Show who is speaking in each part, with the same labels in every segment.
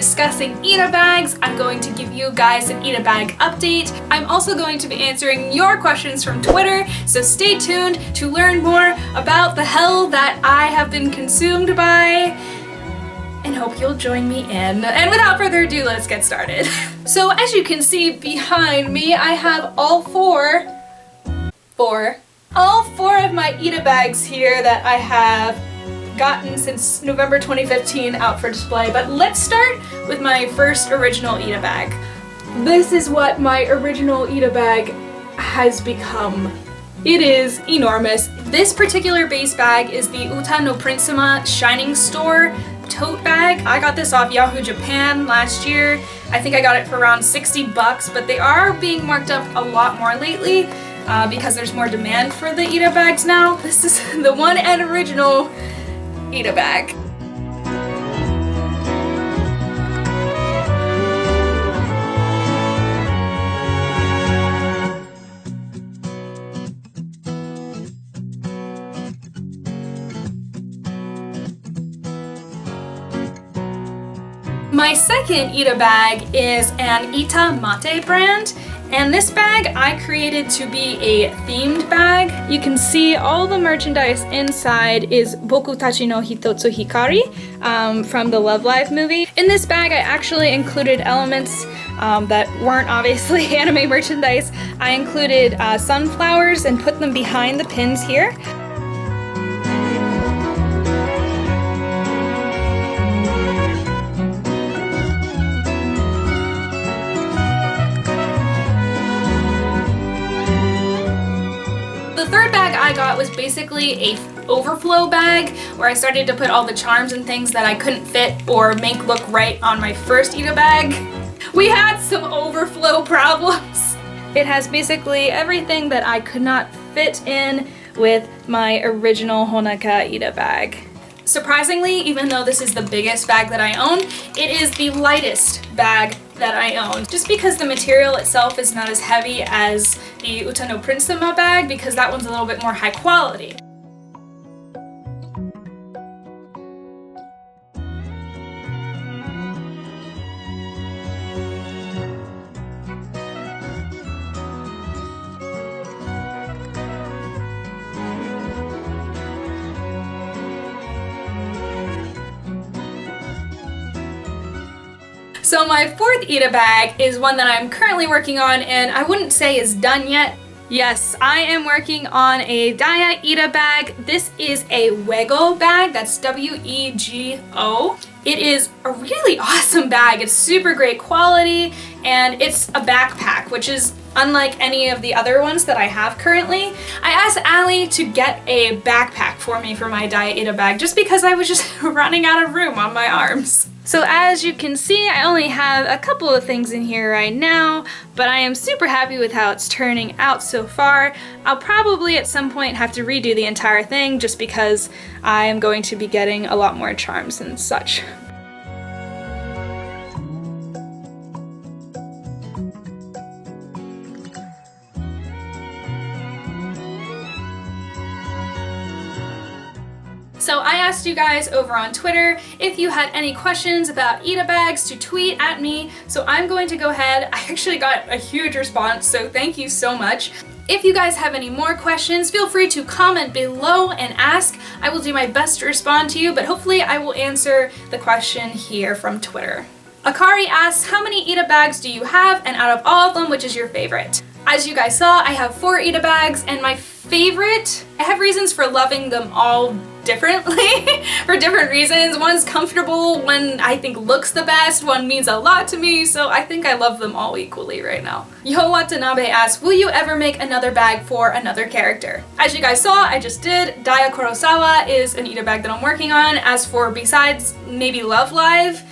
Speaker 1: discussing Ita bags. I'm going to give you guys an Ita bag update. I'm also going to be answering your questions from Twitter, so stay tuned to learn more about the hell that I have been consumed by, and hope you'll join me in. And without further ado, let's get started. So as you can see behind me, I have all four of my Ita bags here that I have gotten since November 2015 out for display. But let's start with my first original Ita bag. This is what my original Ita bag has become. It is enormous. This particular base bag is the Uta no Princima Shining Store tote bag. I got this off Yahoo Japan last year. I think I got it for around 60 bucks, but they are being marked up a lot more lately because there's more demand for the Ita bags now. This is the one and original Ita bag. My second Ita bag is an Ita Mate brand, and this bag I created to be a themed bag. You can see all the merchandise inside is Boku Tachi no Hitotsu Hikari from the Love Live movie. In this bag I actually included elements that weren't obviously anime merchandise. I included sunflowers and put them behind the pins here. The third bag I got was basically a overflow bag where I started to put all the charms and things that I couldn't fit or make look right on my first Ita bag. We had some overflow problems. It has basically everything that I could not fit in with my original Honaka Ita bag. Surprisingly, even though this is the biggest bag that I own, it is the lightest bag that I own. Just because the material itself is not as heavy as the Uta no Princima bag, because that one's a little bit more high quality. So my fourth Ita bag is one that I'm currently working on, and I wouldn't say is done yet. Yes, I am working on a Daya Ita bag. This is a Wego bag, that's W-E-G-O. It is a really awesome bag. It's super great quality, and it's a backpack, which is unlike any of the other ones that I have currently. I asked Allie to get a backpack for me for my Daya Ita bag just because I was just running out of room on my arms. So as you can see, I only have a couple of things in here right now, but I am super happy with how it's turning out so far. I'll probably at some point have to redo the entire thing just because I am going to be getting a lot more charms and such. So I asked you guys over on Twitter if you had any questions about Ita bags to tweet at me, so I'm going to go ahead. I actually got a huge response, so thank you so much. If you guys have any more questions, feel free to comment below and ask. I will do my best to respond to you, but hopefully I will answer the question here from Twitter. Akari asks, how many Ita bags do you have, and out of all of them, which is your favorite? As you guys saw, I have 4 Ita bags, and my favorite, I have reasons for loving them all differently for different reasons. One's comfortable, one I think looks the best, one means a lot to me, so I think I love them all equally right now. Yo Watanabe asks, will you ever make another bag for another character? As you guys saw, I just did. Daya Kurosawa is an Ita bag that I'm working on. As for besides maybe Love Live,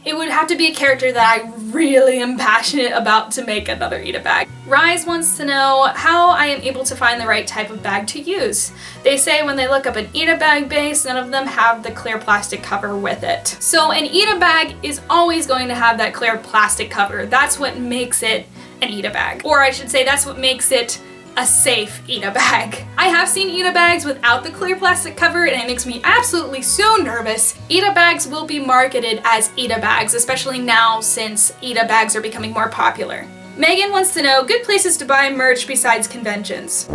Speaker 1: it would have to be a character that I really am passionate about to make another Ita bag. Rise wants to know how I am able to find the right type of bag to use. They say when they look up an Ita bag base, none of them have the clear plastic cover with it. So an Ita bag is always going to have that clear plastic cover. That's what makes it an Ita bag. Or I should say that's what makes it a safe Ita bag. I have seen Ita bags without the clear plastic cover and it makes me absolutely so nervous. Ita bags will be marketed as Ita bags, especially now since Ita bags are becoming more popular. Megan wants to know good places to buy merch besides conventions.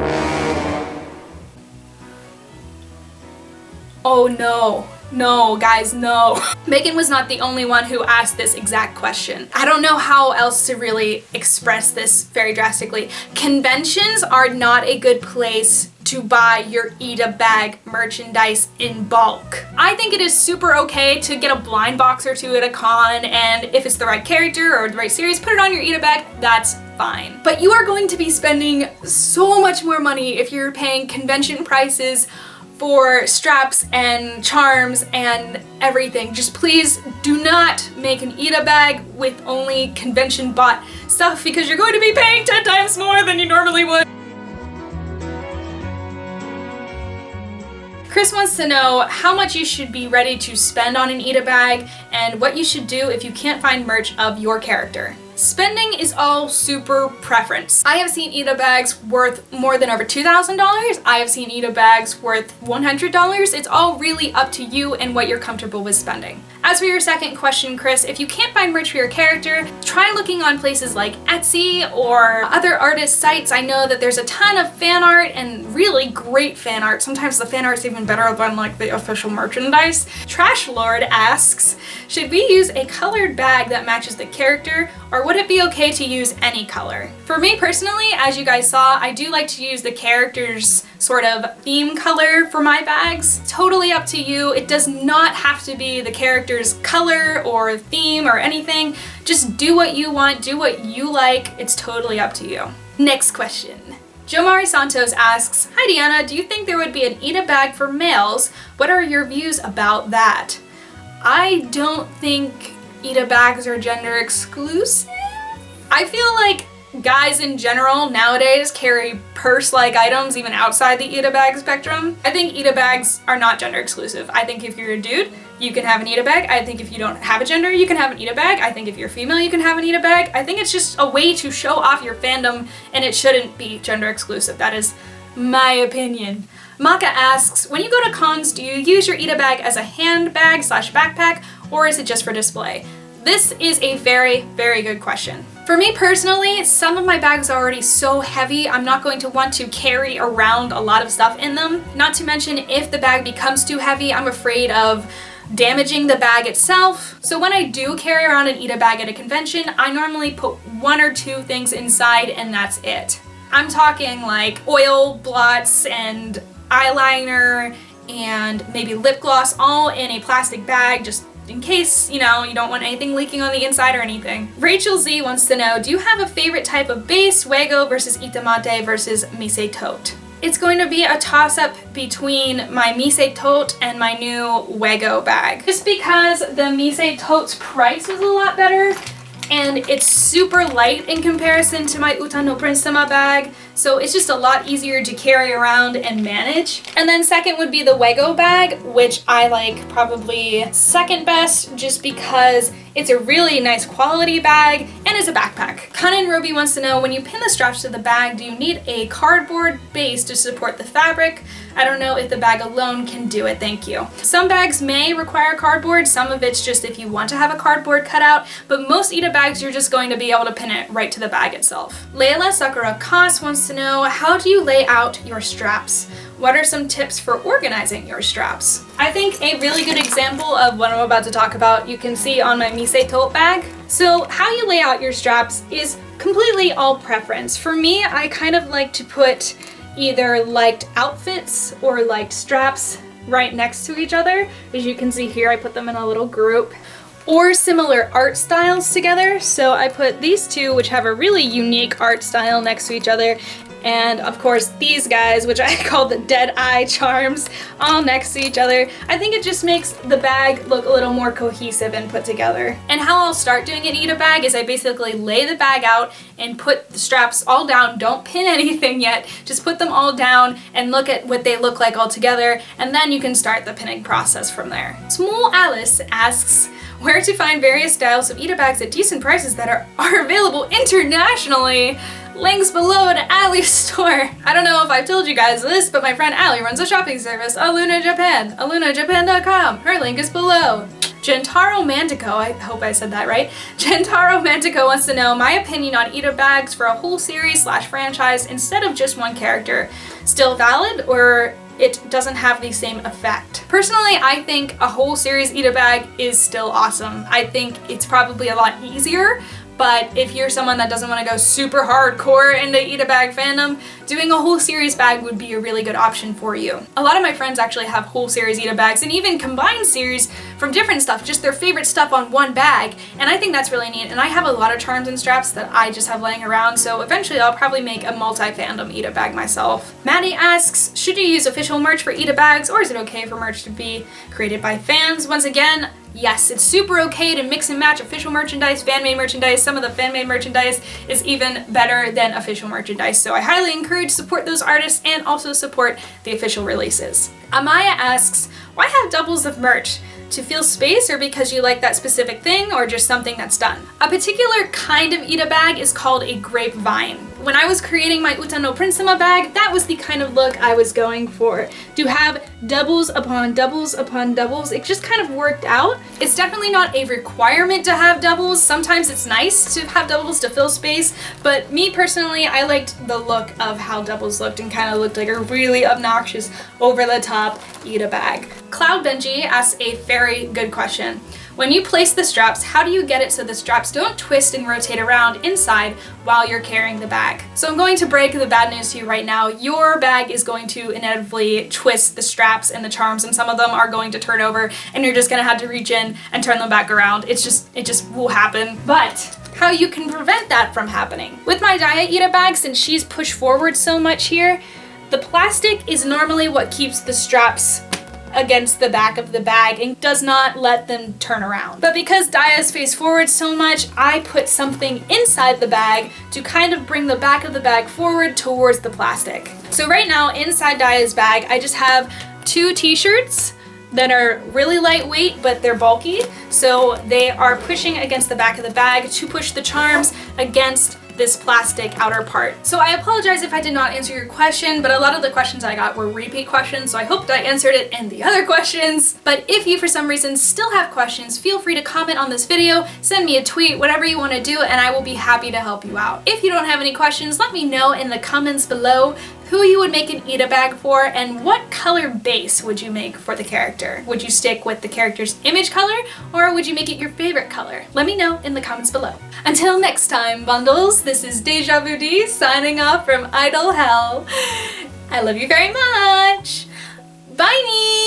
Speaker 1: Oh no. No, guys, no. Megan was not the only one who asked this exact question. I don't know how else to really express this very drastically. Conventions are not a good place to buy your Ita bag merchandise in bulk. I think it is super okay to get a blind box or two at a con, and if it's the right character or the right series, put it on your Ita bag, that's fine. But you are going to be spending so much more money if you're paying convention prices for straps and charms and everything. Just please do not make an Ita bag with only convention bought stuff because you're going to be paying 10 times more than you normally would. Chris wants to know how much you should be ready to spend on an Ita bag and what you should do if you can't find merch of your character. Spending is all super preference. I have seen Ita bags worth more than over $2,000. I have seen Ita bags worth $100. It's all really up to you and what you're comfortable with spending. As for your second question, Chris, if you can't find merch for your character, try looking on places like Etsy or other artist sites. I know that there's a ton of fan art and really great fan art. Sometimes the fan art's even better than like the official merchandise. Trash Lord asks, should we use a colored bag that matches the character, or would it be okay to use any color? For me personally, as you guys saw, I do like to use the character's sort of theme color for my bags. Totally up to you. It does not have to be the character's color or theme or anything. Just do what you want, do what you like. It's totally up to you. Next question. Jomari Santos asks, hi Deanna, do you think there would be an Ita bag for males? What are your views about that? I don't think Ita bags are gender exclusive. I feel like guys in general nowadays carry purse-like items even outside the Ita bag spectrum. I think Ita bags are not gender exclusive. I think if you're a dude, you can have an Ita bag. I think if you don't have a gender, you can have an Ita bag. I think if you're female, you can have an Ita bag. I think it's just a way to show off your fandom and it shouldn't be gender exclusive. That is my opinion. Maka asks, when you go to cons, do you use your Ita bag as a handbag / backpack, or is it just for display? This is a very, very good question. For me personally, some of my bags are already so heavy, I'm not going to want to carry around a lot of stuff in them. Not to mention, if the bag becomes too heavy, I'm afraid of damaging the bag itself. So when I do carry around an Ita bag at a convention, I normally put 1 or 2 things inside and that's it. I'm talking like oil, blots, and eyeliner, and maybe lip gloss, all in a plastic bag, just in case, you know, you don't want anything leaking on the inside or anything. Rachel Z wants to know, do you have a favorite type of base, Wego versus Itamate versus Mise Tote? It's going to be a toss-up between my Mise Tote and my new Wego bag. Just because the Mise Tote's price is a lot better, and it's super light in comparison to my Uta no Prinsema bag, so it's just a lot easier to carry around and manage. And then second would be the Wego bag, which I like probably second best just because it's a really nice quality bag and it's a backpack. Kanan Roby wants to know, when you pin the straps to the bag, do you need a cardboard base to support the fabric? I don't know if the bag alone can do it, thank you. Some bags may require cardboard, some of it's just if you want to have a cardboard cutout, but most Ita bags you're just going to be able to pin it right to the bag itself. Layla Sakura Kas wants to know, how do you lay out your straps? What are some tips for organizing your straps? I think a really good example of what I'm about to talk about you can see on my Mise Tote bag. So how you lay out your straps is completely all preference. For me, I kind of like to put either liked outfits or liked straps right next to each other. As you can see here, I put them in a little group. Or similar art styles together. So I put these two, which have a really unique art style, next to each other. And of course these guys, which I call the dead eye charms, all next to each other. I think it just makes the bag look a little more cohesive and put together. And how I'll start doing an Ita bag is I basically lay the bag out and put the straps all down. Don't pin anything yet, just put them all down and look at what they look like all together, and then you can start the pinning process from there. Small Alice asks, where to find various styles of Ita bags at decent prices that are available internationally. Links below to Allie's store. I don't know if I've told you guys this, but my friend Allie runs a shopping service, Aluna Japan, alunajapan.com. Her link is below. Gentaro Mantico, I hope I said that right. Gentaro Mantico wants to know my opinion on Ita bags for a whole series / franchise instead of just one character. Still valid, or it doesn't have the same effect? Personally, I think a whole series Ita bag is still awesome. I think it's probably a lot easier, but if you're someone that doesn't want to go super hardcore into Ita bag fandom, doing a whole series bag would be a really good option for you. A lot of my friends actually have whole series Ita bags and even combined series from different stuff, just their favorite stuff on one bag, and I think that's really neat. And I have a lot of charms and straps that I just have laying around, so eventually I'll probably make a multi-fandom Ita bag myself. Maddie asks, should you use official merch for Ita bags, or is it okay for merch to be created by fans? Once again, yes, it's super okay to mix and match official merchandise, fan-made merchandise. Some of the fan-made merchandise is even better than official merchandise, so I highly encourage support those artists and also support the official releases. Amaya asks, why have doubles of merch? To fill space, or because you like that specific thing, or just something that's done? A particular kind of Ita bag is called a grapevine. When I was creating my Uta no Prinsima bag, that was the kind of look I was going for. To have doubles upon doubles upon doubles, it just kind of worked out. It's definitely not a requirement to have doubles. Sometimes it's nice to have doubles to fill space, but me personally, I liked the look of how doubles looked and kind of looked like a really obnoxious, over-the-top Ita bag. Cloud Benji asks a very good question. When you place the straps, how do you get it so the straps don't twist and rotate around inside while you're carrying the bag? So I'm going to break the bad news to you right now. Your bag is going to inevitably twist the straps and the charms, and some of them are going to turn over, and you're just gonna have to reach in and turn them back around. It just will happen. But how you can prevent that from happening? With my Daya Ita bag, since she's pushed forward so much here, the plastic is normally what keeps the straps against the back of the bag and does not let them turn around. But because Daya's face forward so much, I put something inside the bag to kind of bring the back of the bag forward towards the plastic. So right now, inside Daya's bag, I just have 2 t-shirts that are really lightweight, but they're bulky. So they are pushing against the back of the bag to push the charms against this plastic outer part. So I apologize if I did not answer your question, but a lot of the questions I got were repeat questions, so I hope that I answered it in the other questions. But if you for some reason still have questions, feel free to comment on this video, send me a tweet, whatever you want to do, and I will be happy to help you out. If you don't have any questions, let me know in the comments below who you would make an Ita bag for and what color base would you make for the character. Would you stick with the character's image color, or would you make it your favorite color? Let me know in the comments below. Until next time, bundles, this is Dejavudea signing off from Idol Hell. I love you very much. Bye!